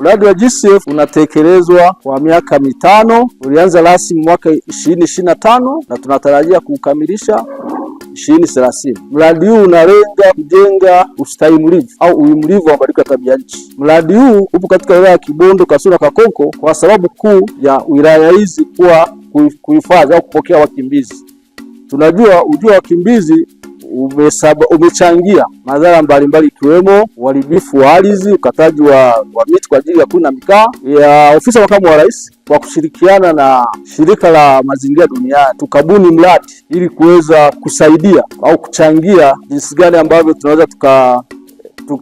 Mradi wa GCF unatekelezwa kwa miaka mitano, ulianza rasmi mwaka 2025 na tunatarajia kukamilisha 2030. Mradi huu unalenga kujenga ustahimilivu au uhimilivu wa mabadiliko ya tabia nchi. Mradi huu upo katika wilaya ya Kibondo, Kasulu na Kakonko kwa sababu kuu ya wilaya hizi kuwa kuhifadhi au kupokea wakimbizi. Tunajua ujio wa wakimbizi umechangia madhara mbalimbali ikiwemo uharibifu wa ardhi, ukataji wa miti kwa ajili ya kuni na mikaa. Ofisi ya Makamu wa Rais kwa kushirikiana na Shirika la Mazingira Duniani tukabuni mradi ili kuweza kusaidia au kuchangia jinsi gani ambavyo tunaweza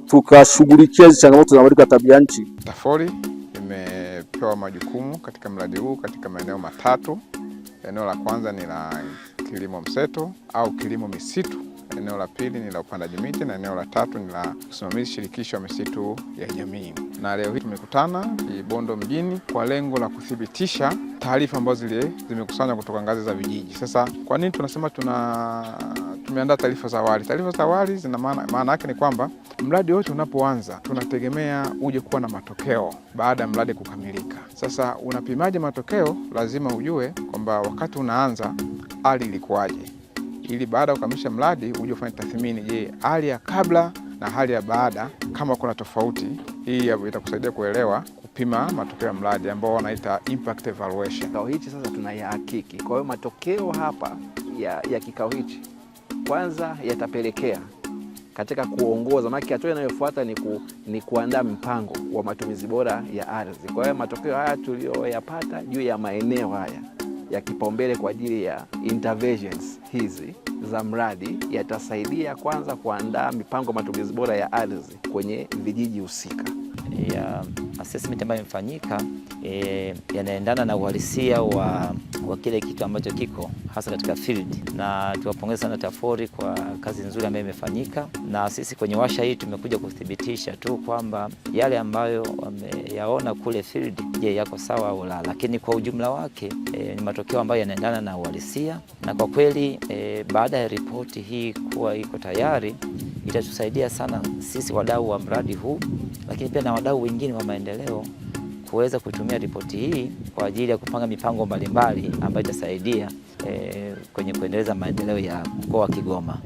tukashughulikia hizo changamoto za mabadiliko ya tabia nchi. TAFORI imepewa majukumu katika mradi huu katika maeneo matatu. Eneo la kwanza ni la kilimo mseto au kilimo misitu. Eneo la pili ni la upandaji miti na eneo la tatu ni la usimamizi shirikisho wa misitu ya jamii. Na leo hii tumekutana Kibondo mjini kwa lengo la kuthibitisha taarifa ambazo zimekusanywa kutoka ngazi za vijiji. Sasa kwa nini tunasema tumeandaa taarifa za awali? Taarifa za awali zina maana yake ni kwamba mradi wote unapoanza tunategemea uje kuwa na matokeo baada ya mradi kukamilika. Sasa unapimaje matokeo? Lazima ujue kwamba wakati unaanza hali ilikuwaje, ili baada ya kukamilisha mradi uje ufanye tathmini, je, hali ya kabla na hali ya baada kama kuna tofauti. Hii itakusaidia kuelewa kupima matokeo ya mradi ambao wanaita impact evaluation. Kikao hichi sasa tunayahakiki. Kwa hiyo matokeo hapa ya kikao hichi kwanza yatapelekea katika kuongoza, maana hatua inayofuata ni kuandaa mpango wa matumizi bora ya ardhi. Kwa hiyo matokeo haya tuliyoyapata juu ya maeneo haya ya kipaumbele kwa ajili ya interventions hizi za mradi yatasaidia kwanza kuandaa mipango matumizi bora ya ardhi kwenye vijiji husika. Ya assessment ambayo imefanyika yanaendana na uhalisia wa kile kitu ambacho kiko hasa katika field, na tuwapongeza sana TAFORI kwa kazi nzuri ambayo imefanyika, na sisi kwenye washa hii tumekuja kuthibitisha tu kwamba yale ambayo wameyaona kule field, je, yako sawa au la, lakini kwa ujumla wake ni matokeo ambayo yanaendana na uhalisia, na kwa kweli baada ya ripoti hii kuwa iko tayari itatusaidia sana sisi wadau wa mradi huu, lakini pia na wadau wengine wa maendeleo kuweza kutumia ripoti hii kwa ajili ya kupanga mipango mbalimbali ambayo itasaidia kwenye kuendeleza maendeleo ya mkoa wa Kigoma.